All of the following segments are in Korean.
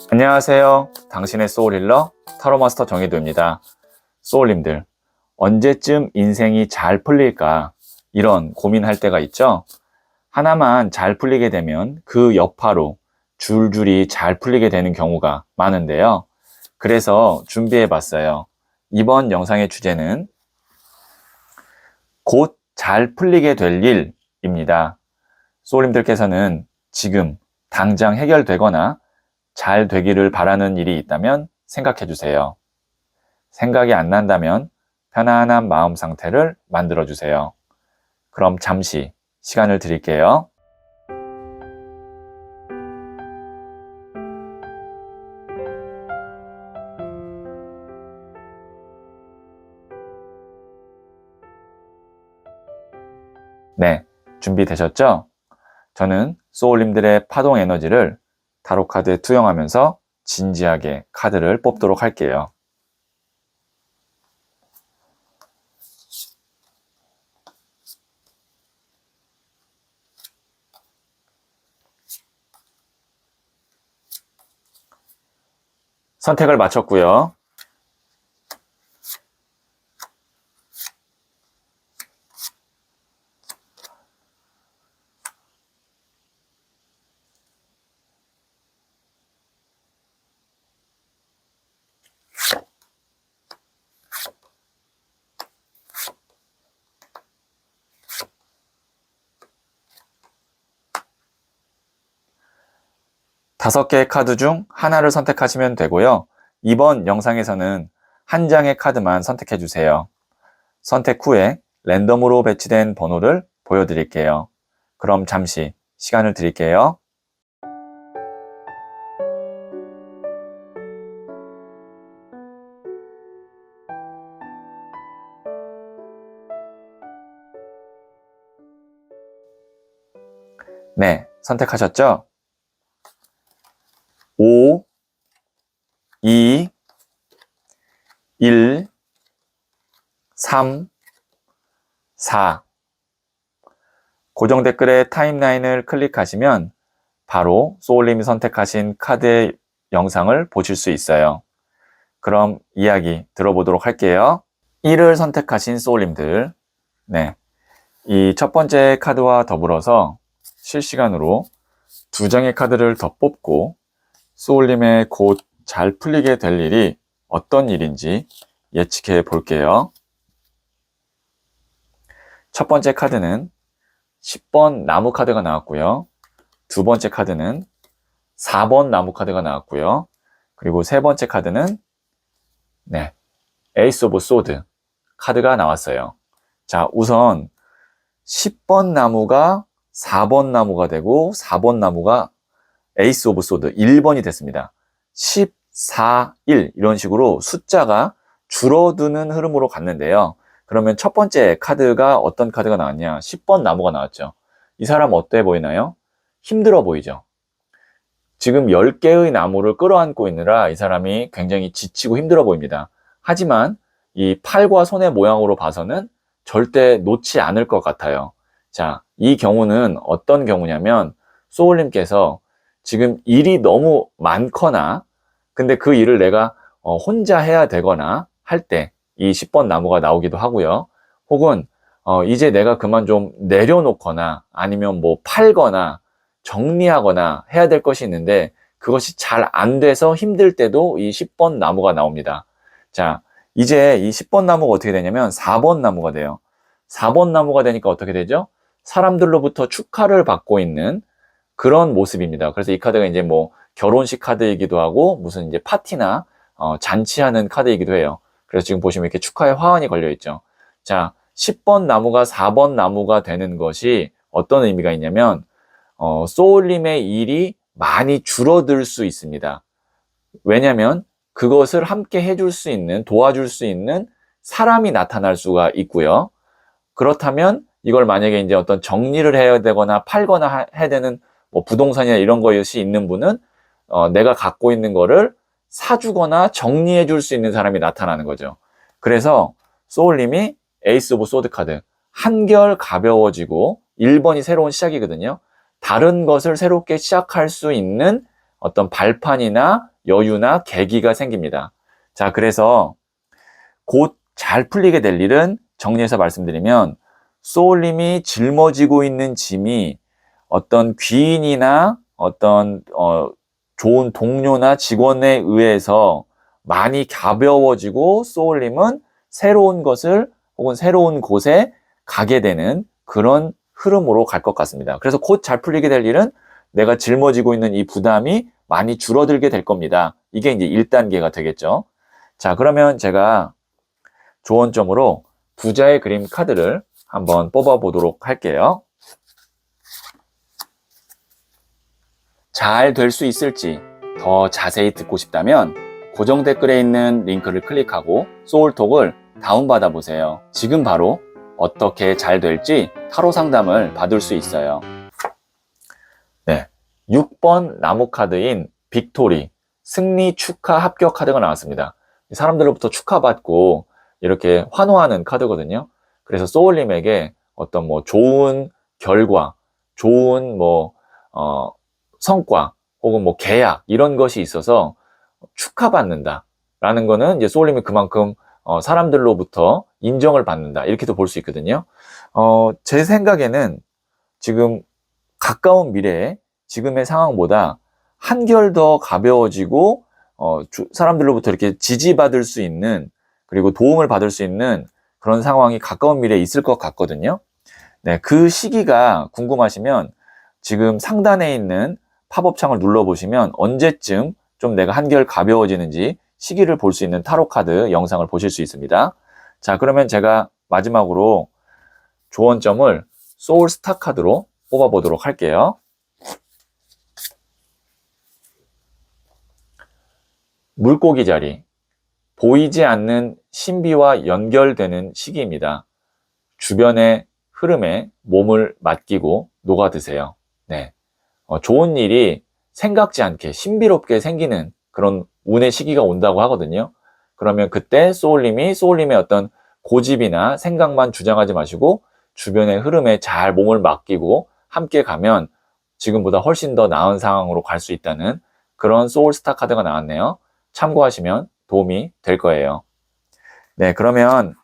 안녕하세요. 당신의 소울힐러 타로마스터 정혜도입니다. 소울님들, 언제쯤 인생이 잘 풀릴까? 이런 고민할 때가 있죠? 하나만 잘 풀리게 되면 그 여파로 줄줄이 잘 풀리게 되는 경우가 많은데요. 그래서 준비해 봤어요. 이번 영상의 주제는 곧 잘 풀리게 될 일입니다. 소울님들께서는 지금 당장 해결되거나 잘 되기를 바라는 일이 있다면 생각해 주세요. 생각이 안 난다면 편안한 마음 상태를 만들어 주세요. 그럼 잠시 시간을 드릴게요. 네, 준비되셨죠? 저는 소울님들의 파동 에너지를 타로 카드에 투영하면서 진지하게 카드를 뽑도록 할게요. 선택을 마쳤고요. 다섯 개의 카드 중 하나를 선택하시면 되고요. 이번 영상에서는 한 장의 카드만 선택해 주세요. 선택 후에 랜덤으로 배치된 번호를 보여드릴게요. 그럼 잠시 시간을 드릴게요. 네, 선택하셨죠? 5, 2, 1, 3, 4. 고정 댓글에 타임라인을 클릭하시면 바로 소울님이 선택하신 카드의 영상을 보실 수 있어요. 그럼 이야기 들어보도록 할게요. 1을 선택하신 소울님들, 네, 이 첫 번째 카드와 더불어서 실시간으로 두 장의 카드를 더 뽑고 소울님의 곧 잘 풀리게 될 일이 어떤 일인지 예측해 볼게요. 첫 번째 카드는 10번 나무 카드가 나왔고요. 두 번째 카드는 4번 나무 카드가 나왔고요. 그리고 세 번째 카드는 네, 에이스 오브 소드 카드가 나왔어요. 자, 우선 10번 나무가 4번 나무가 되고 4번 나무가 에이스 오브 소드 1번이 됐습니다. 10, 4, 1 이런 식으로 숫자가 줄어드는 흐름으로 갔는데요. 그러면 첫 번째 카드가 어떤 카드가 나왔냐? 10번 나무가 나왔죠. 이 사람 어때 보이나요? 힘들어 보이죠? 지금 10개의 나무를 끌어안고 있느라 이 사람이 굉장히 지치고 힘들어 보입니다. 하지만 이 팔과 손의 모양으로 봐서는 절대 놓지 않을 것 같아요. 자, 이 경우는 어떤 경우냐면 소울님께서 지금 일이 너무 많거나 근데 그 일을 내가 혼자 해야 되거나 할 때 이 10번 나무가 나오기도 하고요. 혹은 이제 내가 그만 좀 내려놓거나 아니면 뭐 팔거나 정리하거나 해야 될 것이 있는데 그것이 잘 안 돼서 힘들 때도 이 10번 나무가 나옵니다. 자, 이제 이 10번 나무가 어떻게 되냐면 4번 나무가 돼요. 4번 나무가 되니까 어떻게 되죠? 사람들로부터 축하를 받고 있는 그런 모습입니다. 그래서 이 카드가 이제 뭐 결혼식 카드이기도 하고 무슨 이제 파티나 잔치하는 카드이기도 해요. 그래서 지금 보시면 이렇게 축하의 화환이 걸려 있죠. 자, 10번 나무가 4번 나무가 되는 것이 어떤 의미가 있냐면 소울님의 일이 많이 줄어들 수 있습니다. 왜냐면 그것을 함께 해줄 수 있는, 도와줄 수 있는 사람이 나타날 수가 있고요. 그렇다면 이걸 만약에 이제 어떤 정리를 해야 되거나 팔거나 해야 되는 뭐 부동산이나 이런 것이 있는 분은 내가 갖고 있는 거를 사주거나 정리해 줄 수 있는 사람이 나타나는 거죠. 그래서 소울님이 에이스 오브 소드 카드 한결 가벼워지고 1번이 새로운 시작이거든요. 다른 것을 새롭게 시작할 수 있는 어떤 발판이나 여유나 계기가 생깁니다. 자, 그래서 곧 잘 풀리게 될 일은 정리해서 말씀드리면 소울님이 짊어지고 있는 짐이 어떤 귀인이나 어떤 좋은 동료나 직원에 의해서 많이 가벼워지고 소울님은 새로운 것을 혹은 새로운 곳에 가게 되는 그런 흐름으로 갈 것 같습니다. 그래서 곧 잘 풀리게 될 일은 내가 짊어지고 있는 이 부담이 많이 줄어들게 될 겁니다. 이게 이제 1단계가 되겠죠. 자, 그러면 제가 조언점으로 부자의 그림 카드를 한번 뽑아 보도록 할게요. 잘 될 수 있을지 더 자세히 듣고 싶다면 고정 댓글에 있는 링크를 클릭하고 소울톡을 다운받아 보세요. 지금 바로 어떻게 잘 될지 타로 상담을 받을 수 있어요. 네, 6번 나무 카드인 빅토리, 승리 축하 합격 카드가 나왔습니다. 사람들로부터 축하받고 이렇게 환호하는 카드거든요. 그래서 소울님에게 어떤 뭐 좋은 결과, 좋은 성과, 혹은 뭐 계약, 이런 것이 있어서 축하받는다 라는 거는 이제 소울님이 그만큼 사람들로부터 인정을 받는다, 이렇게도 볼 수 있거든요. 제 생각에는 지금 가까운 미래에 지금의 상황보다 한결 더 가벼워지고 사람들로부터 이렇게 지지받을 수 있는, 그리고 도움을 받을 수 있는 그런 상황이 가까운 미래에 있을 것 같거든요. 네, 그 시기가 궁금하시면 지금 상단에 있는 팝업 창을 눌러보시면 언제쯤 좀 내가 한결 가벼워지는지 시기를 볼 수 있는 타로 카드 영상을 보실 수 있습니다. 자, 그러면 제가 마지막으로 조언점을 소울스타 카드로 뽑아보도록 할게요. 물고기 자리, 보이지 않는 신비와 연결되는 시기입니다. 주변의 흐름에 몸을 맡기고 녹아드세요. 네, 좋은 일이 생각지 않게 신비롭게 생기는 그런 운의 시기가 온다고 하거든요. 그러면 그때 소울님의 어떤 고집이나 생각만 주장하지 마시고 주변의 흐름에 잘 몸을 맡기고 함께 가면 지금보다 훨씬 더 나은 상황으로 갈 수 있다는 그런 소울스타 카드가 나왔네요. 참고하시면 도움이 될 거예요. 네, 그러면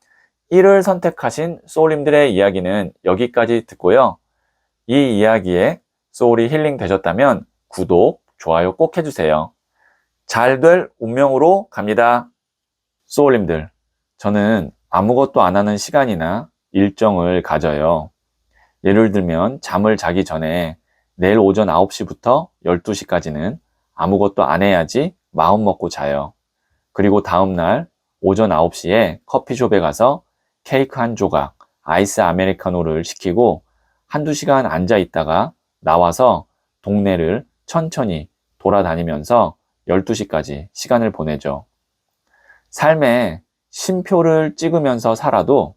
1을 선택하신 소울님들의 이야기는 여기까지 듣고요. 이 이야기에 소울이 힐링 되셨다면 구독, 좋아요 꼭 해주세요. 잘 될 운명으로 갑니다. 소울님들, 저는 아무것도 안 하는 시간이나 일정을 가져요. 예를 들면 잠을 자기 전에 내일 오전 9시부터 12시까지는 아무것도 안 해야지 마음 먹고 자요. 그리고 다음날 오전 9시에 커피숍에 가서 케이크 한 조각, 아이스 아메리카노를 시키고 한두 시간 앉아 있다가 나와서 동네를 천천히 돌아다니면서 12시까지 시간을 보내죠. 삶에 쉼표를 찍으면서 살아도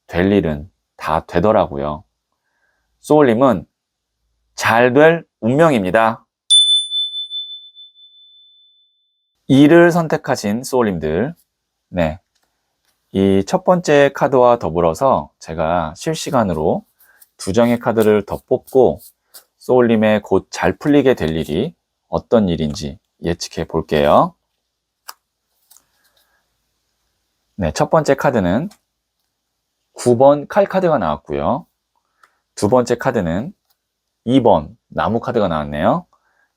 될 일은 다 되더라고요. 소울님은 잘 될 운명입니다. 2를 선택하신 소울님들, 네, 이 첫 번째 카드와 더불어서 제가 실시간으로 2장의 카드를 더 뽑고 소울님의 곧 잘 풀리게 될 일이 어떤 일인지 예측해 볼게요. 네, 첫 번째 카드는 9번 칼 카드가 나왔고요. 두 번째 카드는 2번 나무 카드가 나왔네요.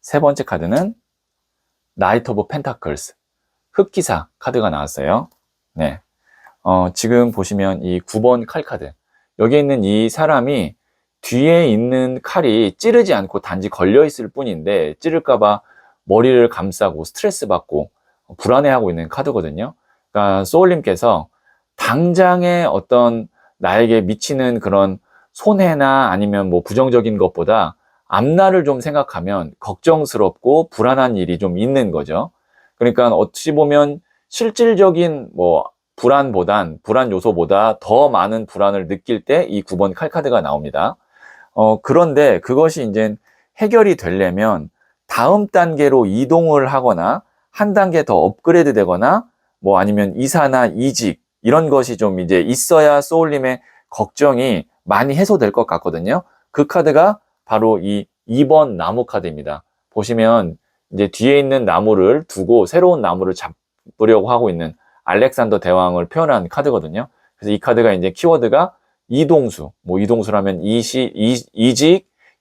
세 번째 카드는 나이트 오브 펜타클스, 흑기사 카드가 나왔어요. 네, 지금 보시면 이 9번 칼 카드, 여기 있는 이 사람이 뒤에 있는 칼이 찌르지 않고 단지 걸려 있을 뿐인데 찌를까봐 머리를 감싸고 스트레스 받고 불안해하고 있는 카드거든요. 그러니까 소울님께서 당장의 어떤 나에게 미치는 그런 손해나 아니면 뭐 부정적인 것보다 앞날을 좀 생각하면 걱정스럽고 불안한 일이 좀 있는 거죠. 그러니까 어찌 보면 실질적인 불안 요소보다 더 많은 불안을 느낄 때 이 9번 칼카드가 나옵니다. 그런데 그것이 이제 해결이 되려면 다음 단계로 이동을 하거나 한 단계 더 업그레이드 되거나 아니면 이사나 이직 이런 것이 좀 이제 있어야 소울님의 걱정이 많이 해소될 것 같거든요. 그 카드가 바로 이 2번 나무 카드입니다. 보시면 이제 뒤에 있는 나무를 두고 새로운 나무를 잡으려고 하고 있는 알렉산더 대왕을 표현한 카드거든요. 그래서 이 카드가 이제 키워드가 이동수, 뭐 이동수라면 이직,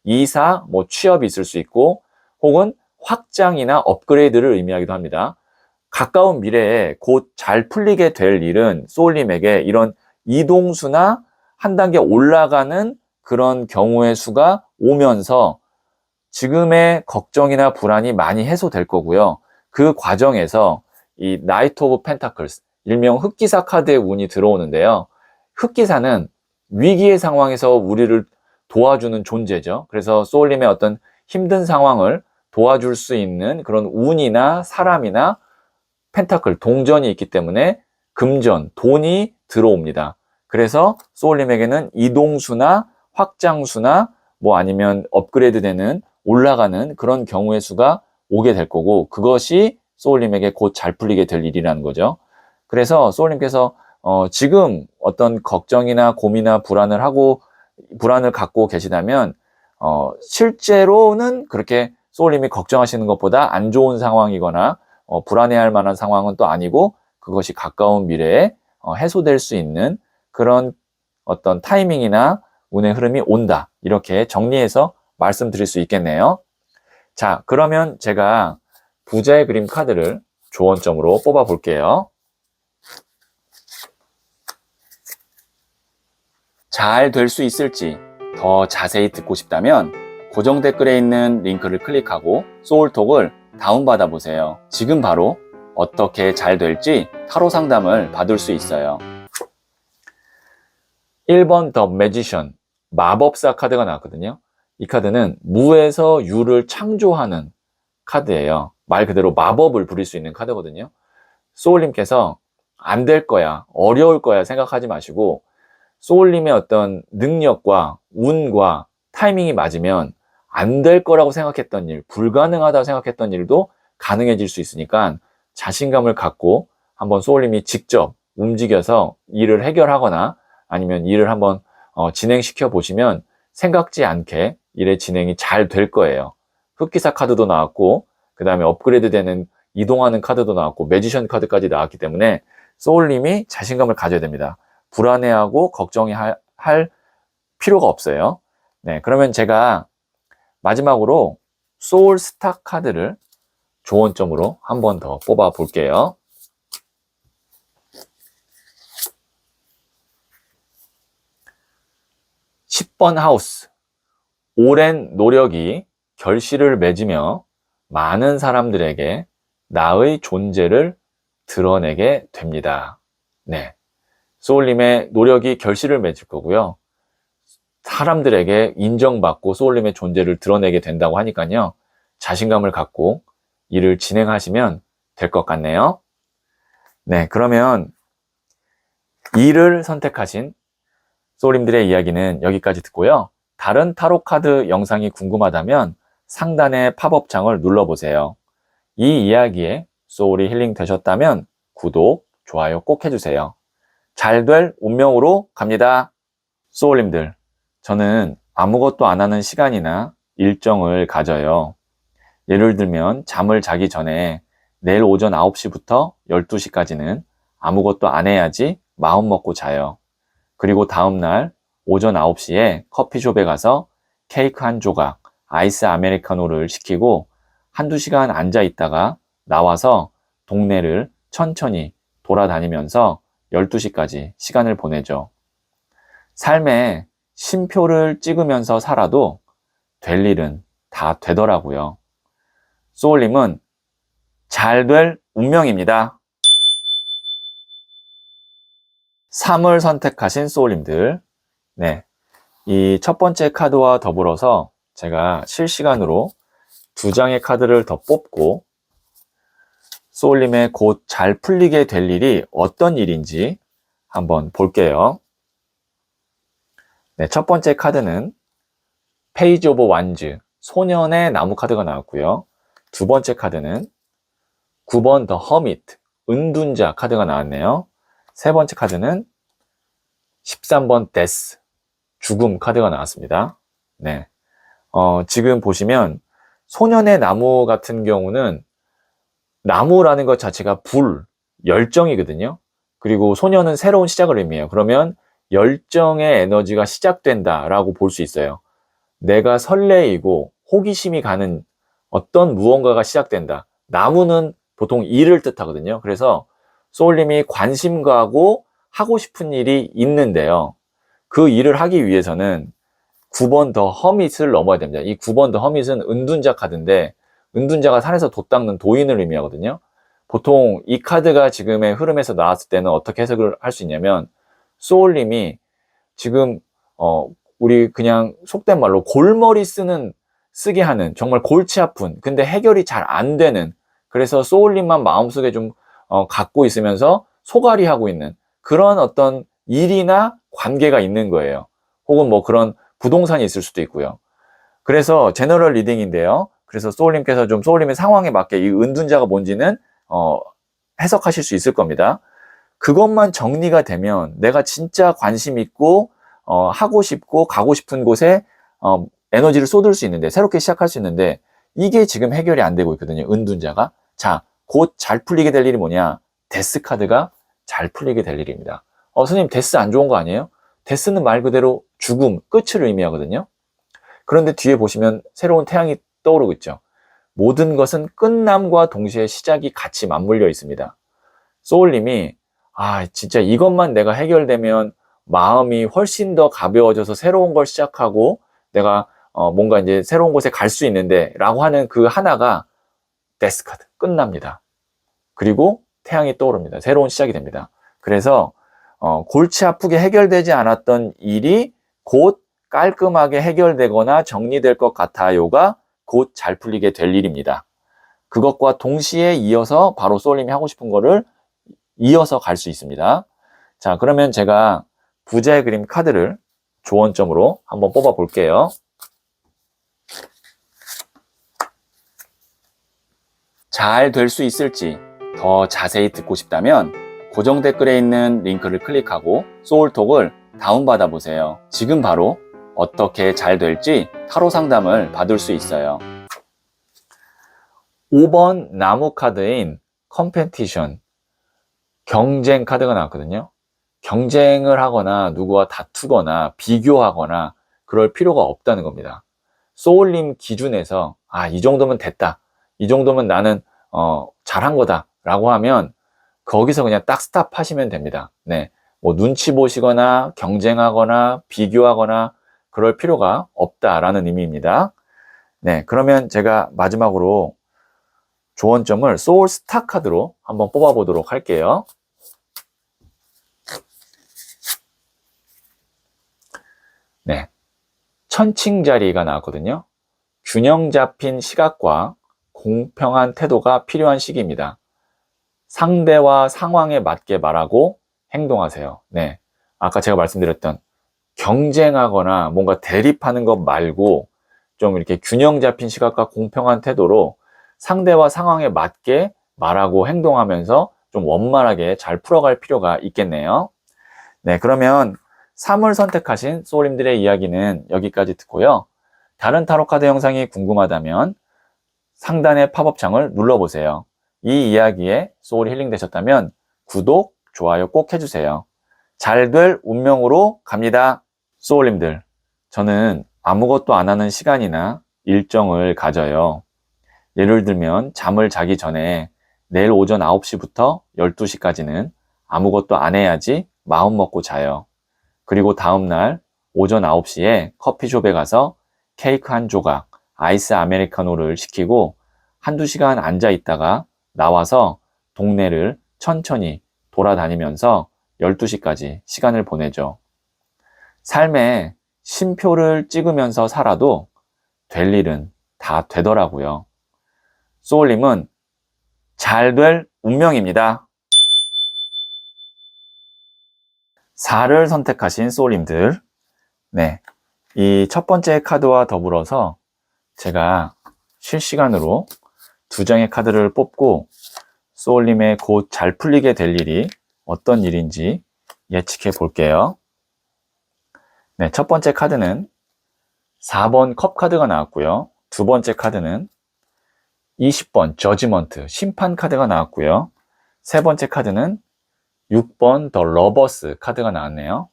이사, 뭐 취업이 있을 수 있고, 혹은 확장이나 업그레이드를 의미하기도 합니다. 가까운 미래에 곧 잘 풀리게 될 일은 소울님에게 이런 이동수나 한 단계 올라가는 그런 경우의 수가 오면서 지금의 걱정이나 불안이 많이 해소될 거고요. 그 과정에서 이 나이트 오브 펜타클스, 일명 흑기사 카드의 운이 들어오는데요. 흑기사는 위기의 상황에서 우리를 도와주는 존재죠. 그래서 소울님의 어떤 힘든 상황을 도와줄 수 있는 그런 운이나 사람이나 펜타클, 동전이 있기 때문에 금전, 돈이 들어옵니다. 그래서 소울님에게는 이동수나 확장수나 뭐 아니면 업그레이드 되는 올라가는 그런 경우의 수가 오게 될 거고, 그것이 소울님에게 곧 잘 풀리게 될 일이라는 거죠. 그래서 소울님께서 지금 어떤 걱정이나 고민이나 불안을 갖고 계시다면 실제로는 그렇게 소울님이 걱정하시는 것보다 안 좋은 상황이거나 불안해할 만한 상황은 또 아니고, 그것이 가까운 미래에 해소될 수 있는 그런 어떤 타이밍이나 운의 흐름이 온다. 이렇게 정리해서 말씀드릴 수 있겠네요. 자, 그러면 제가 부자의 그림 카드를 조언점으로 뽑아 볼게요. 잘 될 수 있을지 더 자세히 듣고 싶다면 고정 댓글에 있는 링크를 클릭하고 소울톡을 다운받아 보세요. 지금 바로 어떻게 잘 될지 타로 상담을 받을 수 있어요. 1번 더 매지션, 마법사 카드가 나왔거든요. 이 카드는 무에서 유를 창조하는 카드예요. 말 그대로 마법을 부릴 수 있는 카드거든요. 소울님께서 안 될 거야, 어려울 거야 생각하지 마시고, 소울님의 어떤 능력과 운과 타이밍이 맞으면 안 될 거라고 생각했던 일, 불가능하다고 생각했던 일도 가능해질 수 있으니까 자신감을 갖고 한번 소울님이 직접 움직여서 일을 해결하거나 아니면 일을 한번 진행시켜 보시면 생각지 않게 일의 진행이 잘 될 거예요. 흑기사 카드도 나왔고, 그 다음에 업그레이드 되는 이동하는 카드도 나왔고, 매지션 카드까지 나왔기 때문에 소울님이 자신감을 가져야 됩니다. 불안해하고 걱정할 필요가 없어요. 네, 그러면 제가 마지막으로 소울 스타 카드를 조언점으로 한 번 더 뽑아 볼게요. 10번 하우스. 오랜 노력이 결실을 맺으며 많은 사람들에게 나의 존재를 드러내게 됩니다. 네. 소울님의 노력이 결실을 맺을 거고요. 사람들에게 인정받고 소울님의 존재를 드러내게 된다고 하니까요. 자신감을 갖고 일을 진행하시면 될 것 같네요. 네, 그러면 일을 선택하신 소울님들의 이야기는 여기까지 듣고요. 다른 타로 카드 영상이 궁금하다면 상단의 팝업창을 눌러보세요. 이 이야기에 소울이 힐링 되셨다면 구독, 좋아요 꼭 해주세요. 잘 될 운명으로 갑니다. 소울님들, 저는 아무것도 안 하는 시간이나 일정을 가져요. 예를 들면 잠을 자기 전에 내일 오전 9시부터 12시까지는 아무것도 안 해야지 마음 먹고 자요. 그리고 다음날 오전 9시에 커피숍에 가서 케이크 한 조각, 아이스 아메리카노를 시키고 한두 시간 앉아 있다가 나와서 동네를 천천히 돌아다니면서 12시까지 시간을 보내죠. 삶에 쉼표를 찍으면서 살아도 될 일은 다 되더라고요. 소울님은 잘 될 운명입니다. 3을 선택하신 소울님들, 네, 이 첫 번째 카드와 더불어서 제가 실시간으로 2장의 카드를 더 뽑고 소울님의 곧 잘 풀리게 될 일이 어떤 일인지 한번 볼게요. 네, 첫 번째 카드는 페이지 오브 완즈, 소년의 나무 카드가 나왔고요. 두 번째 카드는 9번 더 허미트, 은둔자 카드가 나왔네요. 세 번째 카드는 13번 데스, 죽음 카드가 나왔습니다. 네, 지금 보시면 소년의 나무 같은 경우는 나무라는 것 자체가 불, 열정이거든요. 그리고 소년은 새로운 시작을 의미해요. 그러면 열정의 에너지가 시작된다라고 볼 수 있어요. 내가 설레이고 호기심이 가는 어떤 무언가가 시작된다. 나무는 보통 일을 뜻하거든요. 그래서 소울님이 관심 가고 하고 싶은 일이 있는데요. 그 일을 하기 위해서는 9번 더 허밋을 넘어야 됩니다. 이 9번 더 허밋은 은둔자 카드인데 은둔자가 산에서 돛 닦는 도인을 의미하거든요. 보통 이 카드가 지금의 흐름에서 나왔을 때는 어떻게 해석을 할 수 있냐면 소울님이 지금 우리 그냥 속된 말로 골머리 쓰게 하는 정말 골치 아픈 근데 해결이 잘 안 되는 그래서 소울님만 마음속에 좀 갖고 있으면서 소갈이 하고 있는 그런 어떤 일이나 관계가 있는 거예요. 혹은 뭐 그런 부동산이 있을 수도 있고요. 그래서 제너럴 리딩인데요. 그래서 소울님께서 좀 소울님의 상황에 맞게 이 은둔자가 뭔지는 해석하실 수 있을 겁니다. 그것만 정리가 되면 내가 진짜 관심 있고 하고 싶고 가고 싶은 곳에 에너지를 쏟을 수 있는데 새롭게 시작할 수 있는데 이게 지금 해결이 안 되고 있거든요. 은둔자가. 자, 곧 잘 풀리게 될 일이 뭐냐? 데스 카드가 잘 풀리게 될 일입니다. 선생님 데스 안 좋은 거 아니에요? 데스는 말 그대로 죽음, 끝을 의미하거든요. 그런데 뒤에 보시면 새로운 태양이 떠오르고 있죠. 모든 것은 끝남과 동시에 시작이 같이 맞물려 있습니다. 소울님이 진짜 이것만 내가 해결되면 마음이 훨씬 더 가벼워져서 새로운 걸 시작하고 내가 뭔가 이제 새로운 곳에 갈 수 있는데 라고 하는 그 하나가 데스 카드 끝납니다. 그리고 태양이 떠오릅니다. 새로운 시작이 됩니다. 그래서 골치 아프게 해결되지 않았던 일이 곧 깔끔하게 해결되거나 정리될 것 같아요가 곧 잘 풀리게 될 일입니다. 그것과 동시에 이어서 바로 소울님이 하고 싶은 거를 이어서 갈 수 있습니다. 자, 그러면 제가 부자의 그림 카드를 조언점으로 한번 뽑아 볼게요. 잘 될 수 있을지 더 자세히 듣고 싶다면 고정 댓글에 있는 링크를 클릭하고 소울톡을 다운받아 보세요. 지금 바로 어떻게 잘 될지 타로 상담을 받을 수 있어요. 5번 나무 카드인 컴페티션, 경쟁 카드가 나왔거든요. 경쟁을 하거나 누구와 다투거나 비교하거나 그럴 필요가 없다는 겁니다. 소울님 기준에서 이 정도면 됐다. 이 정도면 나는 잘한 거다 라고 하면 거기서 그냥 딱 스탑하시면 됩니다. 네, 뭐 눈치 보시거나 경쟁하거나 비교하거나 그럴 필요가 없다라는 의미입니다. 네, 그러면 제가 마지막으로 조언점을 소울 스타 카드로 한번 뽑아 보도록 할게요. 네, 천칭자리가 나왔거든요. 균형 잡힌 시각과 공평한 태도가 필요한 시기입니다. 상대와 상황에 맞게 말하고 행동하세요. 네, 아까 제가 말씀드렸던 경쟁하거나 뭔가 대립하는 것 말고 좀 이렇게 균형 잡힌 시각과 공평한 태도로 상대와 상황에 맞게 말하고 행동하면서 좀 원만하게 잘 풀어갈 필요가 있겠네요. 네, 그러면 3을 선택하신 소울님들의 이야기는 여기까지 듣고요. 다른 타로 카드 영상이 궁금하다면 상단의 팝업창을 눌러보세요. 이 이야기에 소울이 힐링 되셨다면 구독, 좋아요 꼭 해주세요. 잘 될 운명으로 갑니다. 소울님들, 저는 아무것도 안 하는 시간이나 일정을 가져요. 예를 들면 잠을 자기 전에 내일 오전 9시부터 12시까지는 아무것도 안 해야지 마음 먹고 자요. 그리고 다음날 오전 9시에 커피숍에 가서 케이크 한 조각, 아이스 아메리카노를 시키고 한두 시간 앉아 있다가 나와서 동네를 천천히 돌아다니면서 12시까지 시간을 보내죠. 삶에 쉼표를 찍으면서 살아도 될 일은 다 되더라고요. 소울님은 잘 될 운명입니다. 4를 선택하신 소울님들, 네, 이 첫 번째 카드와 더불어서 제가 실시간으로 2장의 카드를 뽑고 소울님의 곧 잘 풀리게 될 일이 어떤 일인지 예측해 볼게요. 네, 첫 번째 카드는 4번 컵 카드가 나왔고요. 두 번째 카드는 20번 저지먼트, 심판 카드가 나왔고요. 세 번째 카드는 6번 더 러버스 카드가 나왔네요.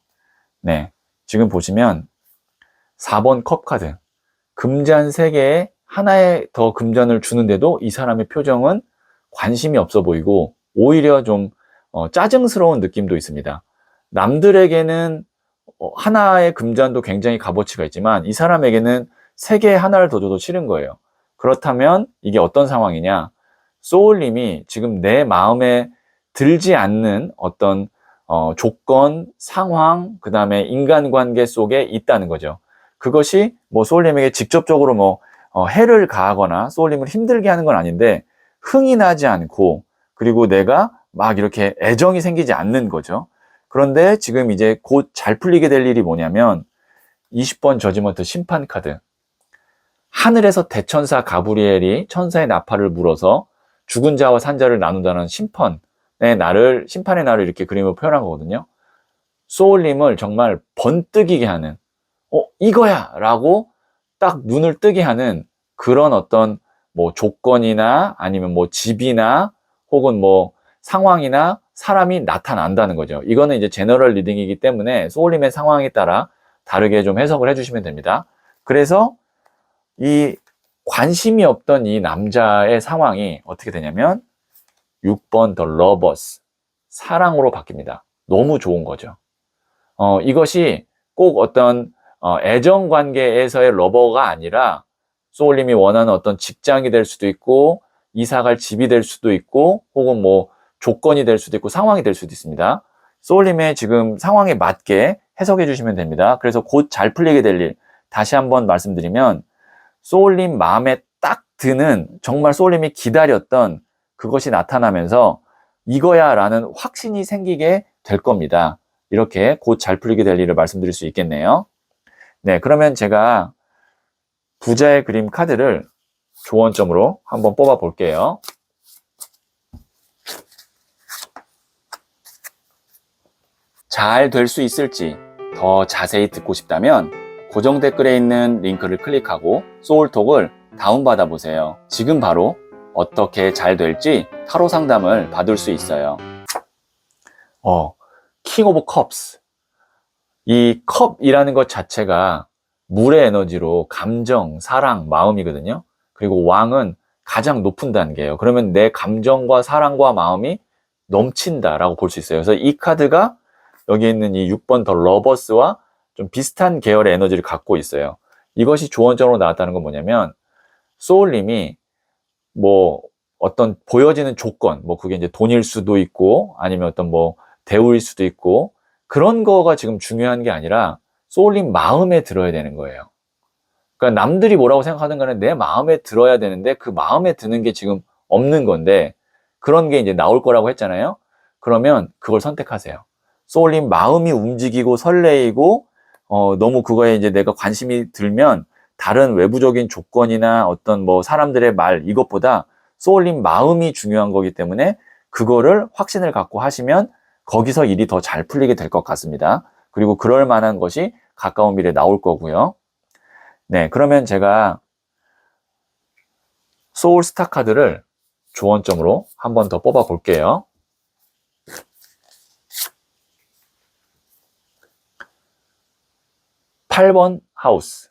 네, 지금 보시면 4번 컵 카드, 금잔 3개에 하나에 더 금잔을 주는데도 이 사람의 표정은 관심이 없어 보이고 오히려 좀 짜증스러운 느낌도 있습니다. 남들에게는 하나의 금잔도 굉장히 값어치가 있지만 이 사람에게는 3개에 하나를 더 줘도 싫은 거예요. 그렇다면 이게 어떤 상황이냐? 소울님이 지금 내 마음에 들지 않는 어떤 조건, 상황, 그 다음에 인간관계 속에 있다는 거죠. 그것이 뭐 소울님에게 직접적으로 뭐 해를 가하거나 소울님을 힘들게 하는 건 아닌데 흥이 나지 않고 그리고 내가 막 이렇게 애정이 생기지 않는 거죠. 그런데 지금 이제 곧 잘 풀리게 될 일이 뭐냐면 20번 저지먼트 심판 카드. 하늘에서 대천사 가브리엘이 천사의 나팔을 물어서 죽은 자와 산 자를 나눈다는 심판의 날을 이렇게 그림으로 표현한 거거든요. 소울님을 정말 번뜩이게 하는, 이거야! 라고 딱 눈을 뜨게 하는 그런 어떤 뭐 조건이나 아니면 뭐 집이나 혹은 뭐 상황이나 사람이 나타난다는 거죠. 이거는 이제 제너럴 리딩이기 때문에 소울님의 상황에 따라 다르게 좀 해석을 해주시면 됩니다. 그래서 이 관심이 없던 이 남자의 상황이 어떻게 되냐면 6번 더 러버스, 사랑으로 바뀝니다. 너무 좋은 거죠. 이것이 꼭 어떤 애정 관계에서의 러버가 아니라 소울님이 원하는 어떤 직장이 될 수도 있고 이사갈 집이 될 수도 있고 혹은 뭐 조건이 될 수도 있고 상황이 될 수도 있습니다. 소울님의 지금 상황에 맞게 해석해 주시면 됩니다. 그래서 곧 잘 풀리게 될 일, 다시 한번 말씀드리면 소울님 마음에 딱 드는 정말 소울님이 기다렸던 그것이 나타나면서 이거야 라는 확신이 생기게 될 겁니다. 이렇게 곧 잘 풀리게 될 일을 말씀드릴 수 있겠네요. 네, 그러면 제가 부자의 그림 카드를 조언점으로 한번 뽑아 볼게요. 잘 될 수 있을지 더 자세히 듣고 싶다면 고정 댓글에 있는 링크를 클릭하고 소울톡을 다운받아 보세요. 지금 바로 어떻게 잘 될지 타로 상담을 받을 수 있어요. 킹 오브 컵스. 이 컵이라는 것 자체가 물의 에너지로 감정, 사랑, 마음이거든요. 그리고 왕은 가장 높은 단계예요. 그러면 내 감정과 사랑과 마음이 넘친다라고 볼 수 있어요. 그래서 이 카드가 여기 있는 이 6번 더 러버스와 좀 비슷한 계열의 에너지를 갖고 있어요. 이것이 조언적으로 나왔다는 건 뭐냐면 소울님이 뭐 어떤 보여지는 조건, 뭐 그게 이제 돈일 수도 있고 아니면 어떤 뭐 대우일 수도 있고 그런 거가 지금 중요한 게 아니라 소울님 마음에 들어야 되는 거예요. 그러니까 남들이 뭐라고 생각하는 거는 내 마음에 들어야 되는데 그 마음에 드는 게 지금 없는 건데 그런 게 이제 나올 거라고 했잖아요. 그러면 그걸 선택하세요. 소울님 마음이 움직이고 설레이고 너무 그거에 이제 내가 관심이 들면 다른 외부적인 조건이나 어떤 뭐 사람들의 말 이것보다 소울님 마음이 중요한 거기 때문에 그거를 확신을 갖고 하시면 거기서 일이 더 잘 풀리게 될 것 같습니다. 그리고 그럴 만한 것이 가까운 미래에 나올 거고요. 네, 그러면 제가 소울 스타 카드를 조언점으로 한 번 더 뽑아 볼게요. 8번 하우스.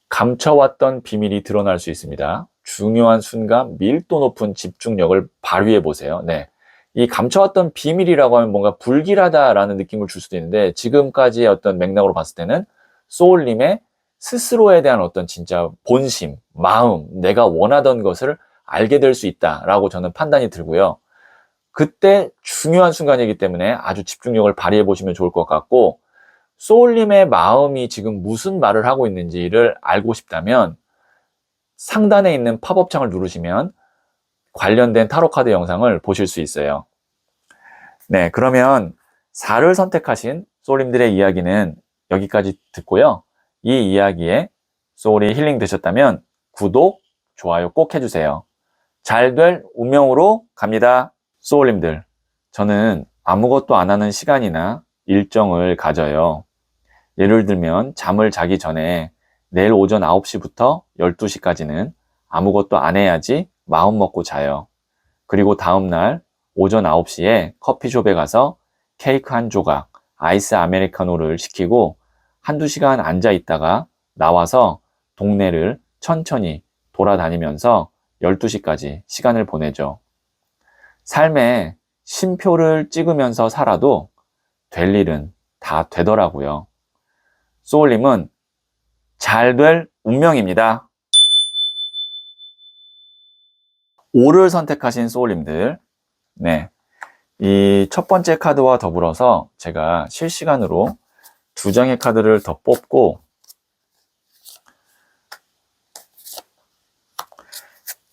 감춰왔던 비밀이 드러날 수 있습니다. 중요한 순간 밀도 높은 집중력을 발휘해 보세요. 네. 이 감춰왔던 비밀이라고 하면 뭔가 불길하다라는 느낌을 줄 수도 있는데 지금까지의 어떤 맥락으로 봤을 때는 소울님의 스스로에 대한 어떤 진짜 본심, 마음, 내가 원하던 것을 알게 될 수 있다라고 저는 판단이 들고요. 그때 중요한 순간이기 때문에 아주 집중력을 발휘해 보시면 좋을 것 같고 소울님의 마음이 지금 무슨 말을 하고 있는지를 알고 싶다면 상단에 있는 팝업 창을 누르시면 관련된 타로 카드 영상을 보실 수 있어요. 네, 그러면 4를 선택하신 소울님들의 이야기는 여기까지 듣고요. 이 이야기에 소울이 힐링 되셨다면 구독, 좋아요 꼭 해주세요. 잘 될 운명으로 갑니다. 소울님들, 저는 아무것도 안 하는 시간이나 일정을 가져요. 예를 들면 잠을 자기 전에 내일 오전 9시부터 12시까지는 아무것도 안 해야지 마음 먹고 자요. 그리고 다음날 오전 9시에 커피숍에 가서 케이크 한 조각, 아이스 아메리카노를 시키고 한두 시간 앉아 있다가 나와서 동네를 천천히 돌아다니면서 12시까지 시간을 보내죠. 삶에 쉼표를 찍으면서 살아도 될 일은 다 되더라고요. 소울님은 잘 될 운명입니다. 5를 선택하신 소울님들, 네, 이 첫 번째 카드와 더불어서 제가 실시간으로 2장의 카드를 더 뽑고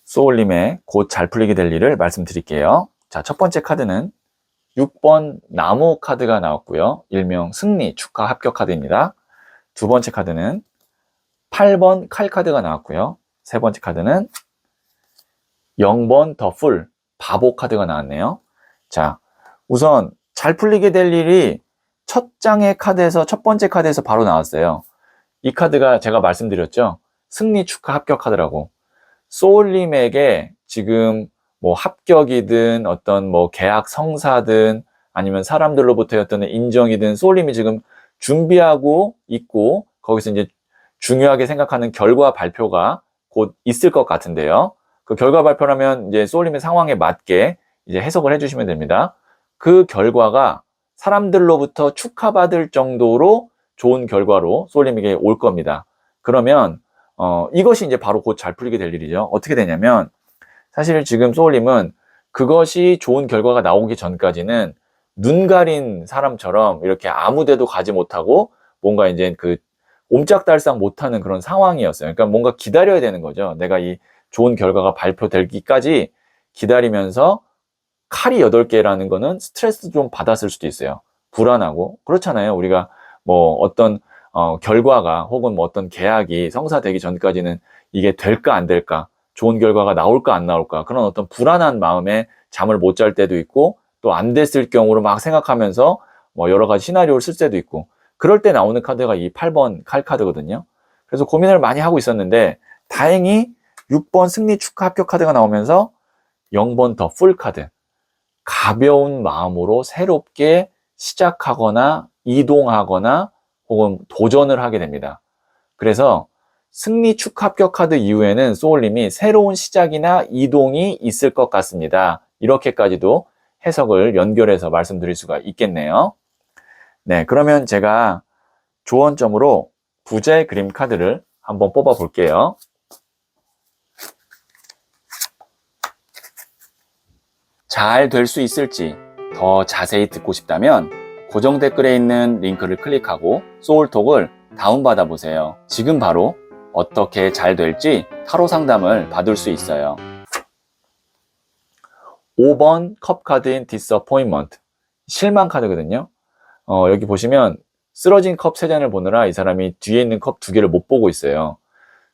소울님의 곧 잘 풀리게 될 일을 말씀드릴게요. 자, 첫 번째 카드는 6번 나무 카드가 나왔고요. 일명 승리, 축하, 합격 카드입니다. 두 번째 카드는 8번 칼 카드가 나왔고요. 세 번째 카드는 0번 더 풀, 바보 카드가 나왔네요. 자, 우선 잘 풀리게 될 일이 첫 장의 카드에서, 첫 번째 카드에서 바로 나왔어요. 이 카드가 제가 말씀드렸죠. 승리, 축하, 합격 카드라고. 소울님에게 지금 뭐 합격이든 어떤 뭐 계약 성사든 아니면 사람들로부터의 어떤 인정이든 소울님이 지금 준비하고 있고 거기서 이제 중요하게 생각하는 결과 발표가 곧 있을 것 같은데요. 그 결과 발표라면 이제 소울님의 상황에 맞게 이제 해석을 해주시면 됩니다. 그 결과가 사람들로부터 축하받을 정도로 좋은 결과로 소울님에게 올 겁니다. 그러면 이것이 이제 바로 곧 잘 풀리게 될 일이죠. 어떻게 되냐면 사실 지금 소울님은 그것이 좋은 결과가 나오기 전까지는 눈 가린 사람처럼 이렇게 아무 데도 가지 못하고 뭔가 이제 그 옴짝달싹 못하는 그런 상황이었어요. 그러니까 뭔가 기다려야 되는 거죠. 내가 이 좋은 결과가 발표되기까지 기다리면서 칼이 8개라는 거는 스트레스 좀 받았을 수도 있어요. 불안하고. 그렇잖아요. 우리가 뭐 어떤 결과가 혹은 뭐 어떤 계약이 성사되기 전까지는 이게 될까 안 될까, 좋은 결과가 나올까 안 나올까, 그런 어떤 불안한 마음에 잠을 못 잘 때도 있고 또 안 됐을 경우로 막 생각하면서 뭐 여러 가지 시나리오를 쓸 때도 있고 그럴 때 나오는 카드가 이 8번 칼 카드거든요. 그래서 고민을 많이 하고 있었는데 다행히 6번 승리 축하 합격 카드가 나오면서 0번 더 풀 카드, 가벼운 마음으로 새롭게 시작하거나 이동하거나 혹은 도전을 하게 됩니다. 그래서 승리 축하 합격 카드 이후에는 소울님이 새로운 시작이나 이동이 있을 것 같습니다. 이렇게까지도 해석을 연결해서 말씀드릴 수가 있겠네요. 네, 그러면 제가 조언점으로 부자의 그림 카드를 한번 뽑아 볼게요. 잘 될 수 있을지 더 자세히 듣고 싶다면 고정 댓글에 있는 링크를 클릭하고 소울톡을 다운받아 보세요. 지금 바로 어떻게 잘 될지 타로 상담을 받을 수 있어요. 5번 컵 카드인 disappointment, 실망 카드거든요. 여기 보시면 쓰러진 컵 3잔을 보느라 이 사람이 뒤에 있는 컵 2개를 못 보고 있어요.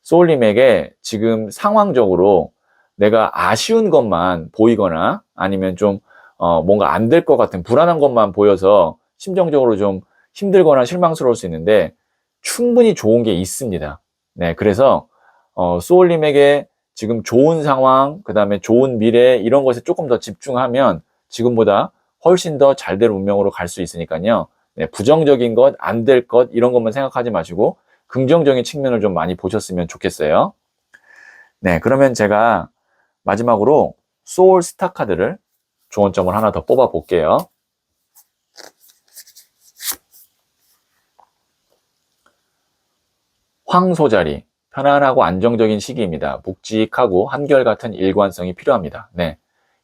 소울님에게 지금 상황적으로 내가 아쉬운 것만 보이거나 아니면 좀 뭔가 안 될 것 같은 불안한 것만 보여서 심정적으로 좀 힘들거나 실망스러울 수 있는데 충분히 좋은 게 있습니다. 네, 그래서 소울님에게 지금 좋은 상황, 그 다음에 좋은 미래 이런 것에 조금 더 집중하면 지금보다 훨씬 더 잘 될 운명으로 갈 수 있으니까요. 네, 부정적인 것, 안 될 것 이런 것만 생각하지 마시고 긍정적인 측면을 좀 많이 보셨으면 좋겠어요. 네, 그러면 제가 마지막으로 소울 스타 카드를 조언점을 하나 더 뽑아 볼게요. 황소자리, 편안하고 안정적인 시기입니다. 묵직하고 한결같은 일관성이 필요합니다. 네,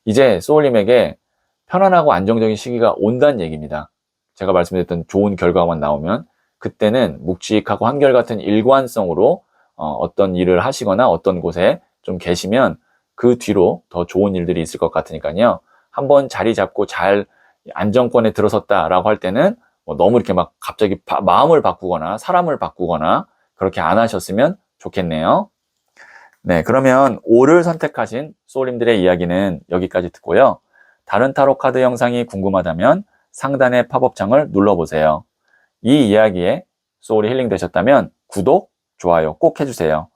이제 소울님에게 편안하고 안정적인 시기가 온다는 얘기입니다. 제가 말씀드렸던 좋은 결과만 나오면 그때는 묵직하고 한결같은 일관성으로 어떤 일을 하시거나 어떤 곳에 좀 계시면 그 뒤로 더 좋은 일들이 있을 것 같으니까요. 한번 자리 잡고 잘 안정권에 들어섰다라고 할 때는 뭐 너무 이렇게 막 갑자기 마음을 바꾸거나 사람을 바꾸거나 그렇게 안 하셨으면 좋겠네요. 네, 그러면 5를 선택하신 소울님들의 이야기는 여기까지 듣고요. 다른 타로 카드 영상이 궁금하다면 상단의 팝업창을 눌러보세요. 이 이야기에 소울이 힐링 되셨다면 구독, 좋아요 꼭 해주세요.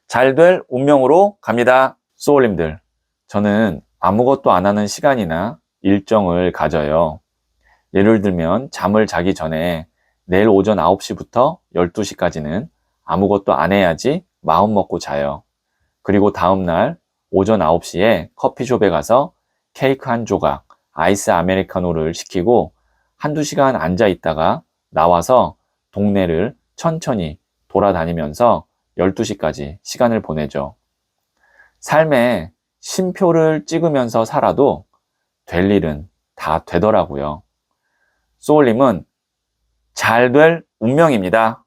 잘 될 운명으로 갑니다. 소울님들, 저는 아무것도 안 하는 시간이나 일정을 가져요. 예를 들면 잠을 자기 전에 내일 오전 9시부터 12시까지는 아무것도 안 해야지 마음 먹고 자요. 그리고 다음날 오전 9시에 커피숍에 가서 케이크 한 조각, 아이스 아메리카노를 시키고 한두 시간 앉아 있다가 나와서 동네를 천천히 돌아다니면서 12시까지 시간을 보내죠. 삶에 쉼표를 찍으면서 살아도 될 일은 다 되더라고요. 소울님은 잘 될 운명입니다.